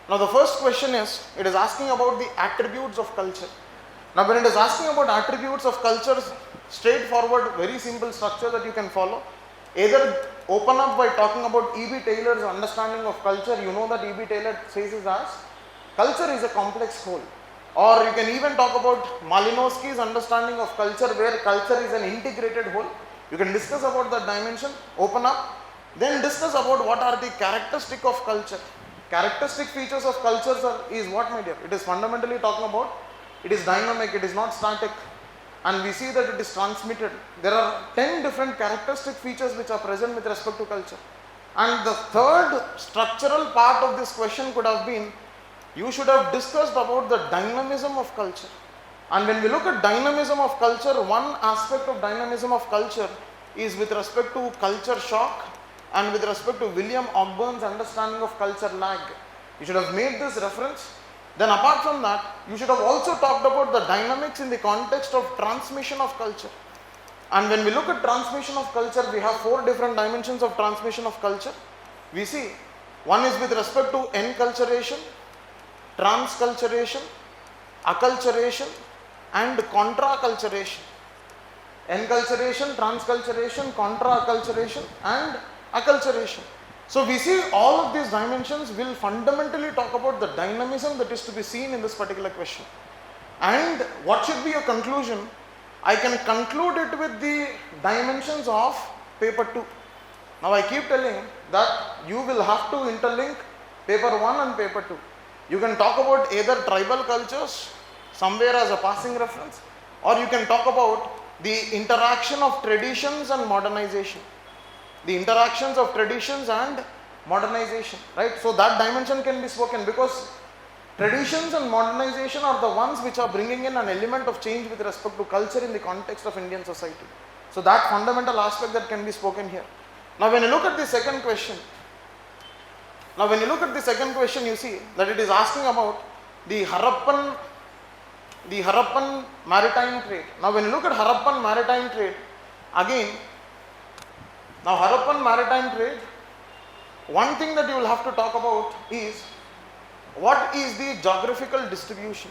Now the first question is, it is asking about the attributes of culture. Now when it is asking about attributes of culture, straightforward, very simple structure that you can follow. Either open up by talking about E.B. Taylor's understanding of culture. You know that E.B. Taylor says it as, culture is a complex whole. Or you can even talk about Malinowski's understanding of culture, where culture is an integrated whole. You can discuss about that dimension, open up, then discuss about what are the characteristics of culture. Characteristic features of cultures is what, my dear? It is fundamentally talking about, it is dynamic, it is not static, and we see that it is transmitted. There are 10 different characteristic features which are present with respect to culture. And the third structural part of this question could have been, you should have discussed about the dynamism of culture. And when we look at dynamism of culture, one aspect of dynamism of culture is with respect to culture shock and with respect to William Ogbur's understanding of culture lag. You should have made this reference. Then apart from that, you should have also talked about the dynamics in the context of transmission of culture. And when we look at transmission of culture, we have 4 different dimensions of transmission of culture. We see, one is with respect to enculturation, transculturation, acculturation and contra-acculturation. Enculturation, transculturation, contra-acculturation and acculturation. So we see all of these dimensions will fundamentally talk about the dynamism that is to be seen in this particular question. And what should be your conclusion? I can conclude it with the dimensions of paper 2. Now I keep telling that you will have to interlink paper 1 and paper 2. You can talk about either tribal cultures somewhere as a passing reference, or you can talk about the interaction of traditions and modernization. The interactions of traditions and modernization, right? So that dimension can be spoken, because traditions and modernization are the ones which are bringing in an element of change with respect to culture in the context of Indian society. So that fundamental aspect that can be spoken here. Now when you look at the second question, you see that it is asking about the Harappan maritime trade. Now when you look at Harappan maritime trade, again, now Harappan maritime trade, one thing that you will have to talk about is, what is the geographical distribution?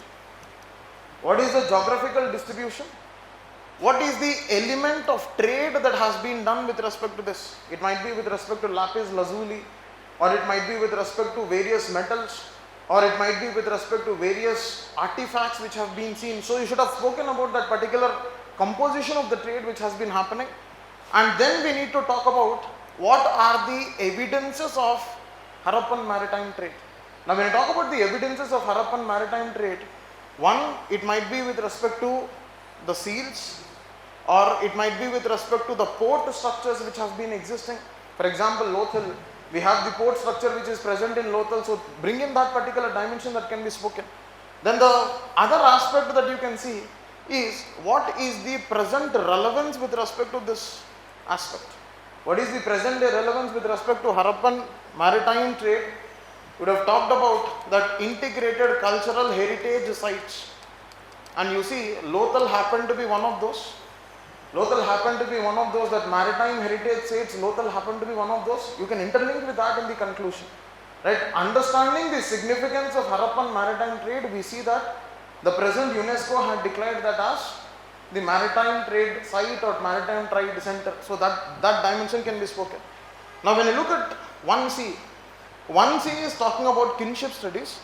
What is the geographical distribution? What is the element of trade that has been done with respect to this? It might be with respect to lapis lazuli, or it might be with respect to various metals, or it might be with respect to various artifacts which have been seen. So you should have spoken about that particular composition of the trade which has been happening. And then we need to talk about what are the evidences of Harappan maritime trade. Now when you talk about the evidences of Harappan maritime trade, one, it might be with respect to the seals, or it might be with respect to the port structures which have been existing. For example, Lothal, we have the port structure which is present in Lothal, so bring in that particular dimension that can be spoken. Then the other aspect that you can see is, what is the present relevance with respect to this aspect? What is the present day relevance with respect to Harappan maritime trade? We would have talked about that integrated cultural heritage sites, and you see Lothal happened to be one of those. That maritime heritage sites, Lothal happened to be one of those. You can interlink with that in the conclusion, right? Understanding the significance of Harappan maritime trade, we see that the present UNESCO had declared that as the maritime trade site or maritime trade center. So that dimension can be spoken. Now when you look at 1C, 1C is talking about kinship studies,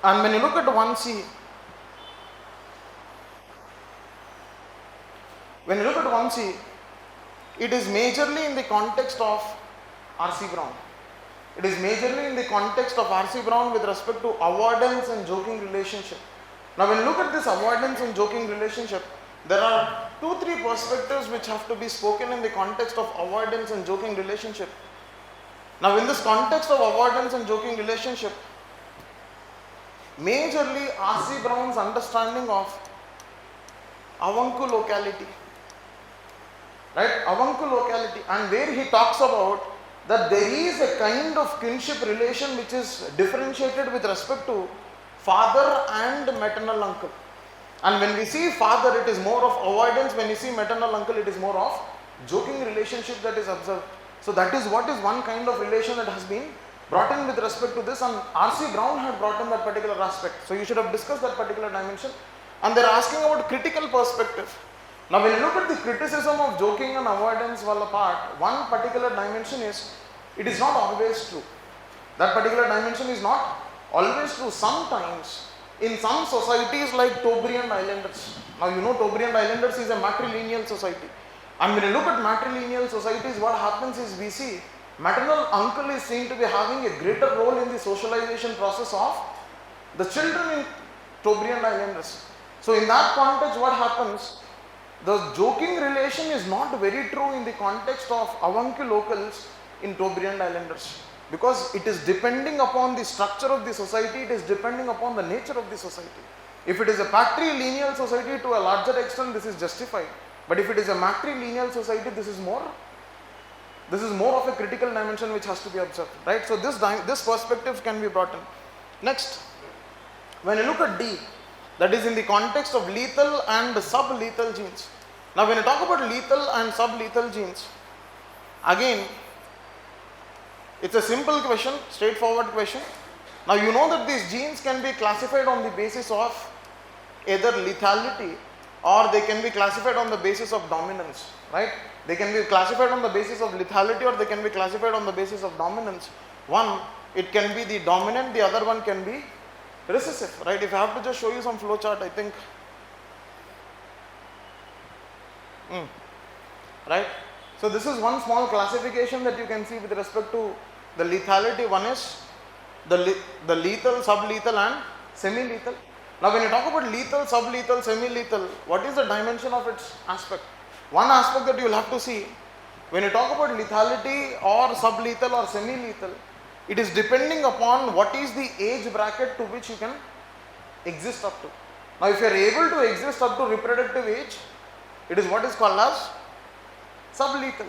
and when you look at 1C, it is majorly in the context of R.C. Brown. It is majorly in the context of R.C. Brown with respect to avoidance and joking relationship. Now when you look at this avoidance and joking relationship, there are 2-3 perspectives which have to be spoken in the context of avoidance and joking relationship. Now in this context of avoidance and joking relationship, majorly R.C. Brown's understanding of Avanku locality, right? Avanku locality, and where he talks about that there is a kind of kinship relation which is differentiated with respect to father and maternal uncle. And when we see father, it is more of avoidance. When you see maternal uncle, it is more of joking relationship that is observed. So that is what is one kind of relation that has been brought in with respect to this, and R.C. Brown had brought in that particular aspect. So you should have discussed that particular dimension. And they are asking about critical perspective. Now when you look at the criticism of joking and avoidance while apart, one particular dimension is, it is not always true. That particular dimension is not always true. Sometimes, in some societies like Tobriand Islanders, now you know Tobriand Islanders is a matrilineal society. And when you look at matrilineal societies, what happens is we see maternal uncle is seen to be having a greater role in the socialization process of the children in Tobriand Islanders. So in that context, what happens? The joking relation is not very true in the context of Avanki locals in Tobriand Islanders, because it is depending upon the structure of the society, it is depending upon the nature of the society. If it is a patrilineal society, to a larger extent this is justified, but if it is a matrilineal society, this is more of a critical dimension which has to be observed, right? So this perspective can be brought in. Next, when you look at D, that is in the context of lethal and sublethal genes. Now when you talk about lethal and sublethal genes, again it's a simple question, straightforward question. Now you know that these genes can be classified on the basis of either lethality or they can be classified on the basis of dominance, right? They can be classified on the basis of lethality or they can be classified on the basis of dominance. One, it can be the dominant, the other one can be recessive, right? If I have to just show you some flow chart, I think, right? So this is one small classification that you can see with respect to the lethality. One is the lethal, sublethal and semi-lethal. Now when you talk about lethal, sublethal, semi-lethal, what is the dimension of its aspect? One aspect that you will have to see, when you talk about lethality or sublethal or semi-lethal, it is depending upon what is the age bracket to which you can exist up to. Now if you are able to exist up to reproductive age, it is what is called as sublethal.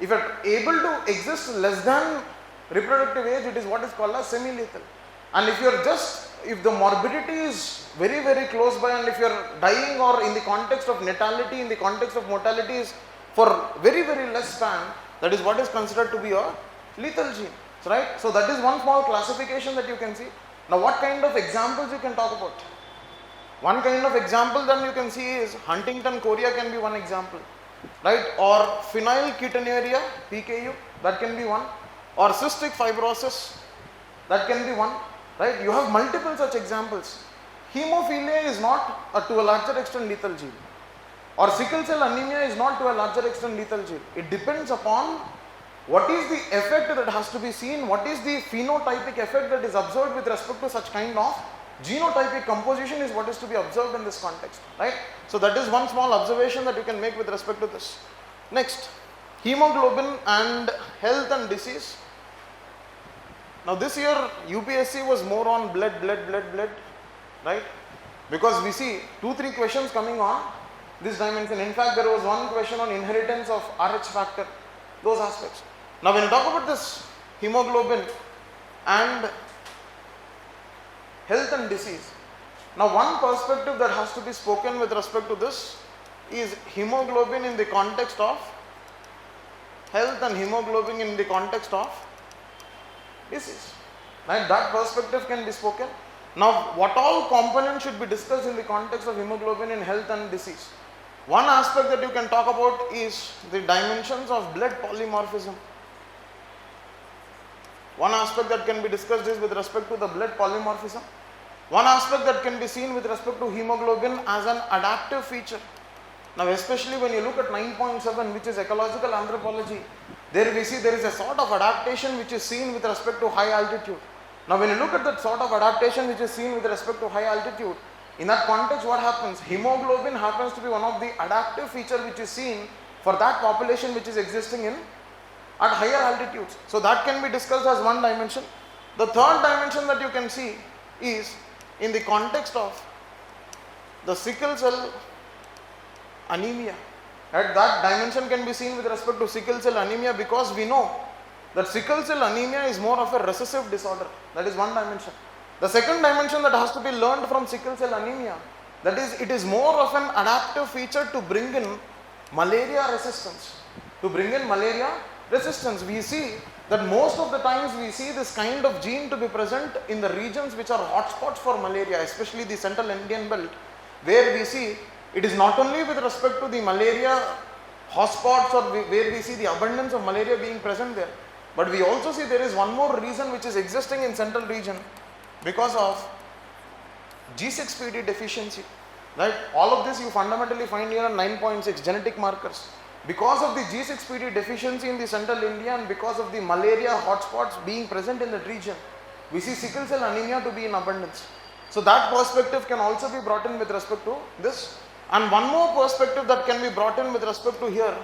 If you are able to exist less than reproductive age, it is what is called as semi-lethal. And if the morbidity is very, very close by, and if you are dying or in the context of natality, in the context of mortality is for very, very less span, that is what is considered to be a lethal gene, right? So that is one small classification that you can see. Now what kind of examples you can talk about? One kind of example then you can see is Huntington chorea can be one example, right? Or phenylketonuria, PKU, that can be one. Or cystic fibrosis, that can be one, right? You have multiple such examples. Hemophilia is not to a larger extent lethal gene, or sickle cell anemia is not to a larger extent lethal gene. It depends upon what is the effect that has to be seen, what is the phenotypic effect that is observed with respect to such kind of genotypic composition is what is to be observed in this context, right? So that is one small observation that you can make with respect to this. Next, hemoglobin and health and disease. Now this year UPSC was more on blood, right? Because we see 2-3 questions coming on this dimension. In fact, there was one question on inheritance of Rh factor, those aspects. Now when you talk about this hemoglobin and health and disease, now one perspective that has to be spoken with respect to this is hemoglobin in the context of health and hemoglobin in the context of disease, right? That perspective can be spoken. Now what all components should be discussed in the context of hemoglobin in health and disease? One aspect that you can talk about is the dimensions of blood polymorphism. One aspect that can be discussed is with respect to the blood polymorphism. One aspect that can be seen with respect to hemoglobin as an adaptive feature. Now especially when you look at 9.7, which is ecological anthropology, there we see there is a sort of adaptation which is seen with respect to high altitude. Now when you look at that sort of adaptation which is seen with respect to high altitude, in that context what happens? Hemoglobin happens to be one of the adaptive feature which is seen for that population which is existing at higher altitudes. So that can be discussed as one dimension. The third dimension that you can see is in the context of the sickle cell anemia. Right? That dimension can be seen with respect to sickle cell anemia, because we know that sickle cell anemia is more of a recessive disorder. That is one dimension. The second dimension that has to be learned from sickle cell anemia, that is, it is more of an adaptive feature to bring in malaria resistance. We see that most of the times we see this kind of gene to be present in the regions which are hotspots for malaria, especially the central Indian belt, where we see it is not only with respect to the malaria hotspots or where we see the abundance of malaria being present there, but we also see there is one more reason which is existing in central region because of G6PD deficiency, right? All of this you fundamentally find here on 9.6 genetic markers. Because of the G6PD deficiency in the central India and because of the malaria hotspots being present in that region, we see sickle cell anemia to be in abundance. So that perspective can also be brought in with respect to this. And one more perspective that can be brought in with respect to here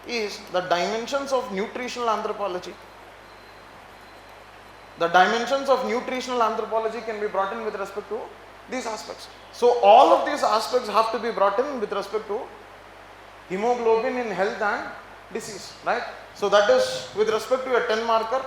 is the dimensions of nutritional anthropology. The dimensions of nutritional anthropology can be brought in with respect to these aspects. So all of these aspects have to be brought in with respect to hemoglobin in health and disease, right? So that is with respect to a 10 marker.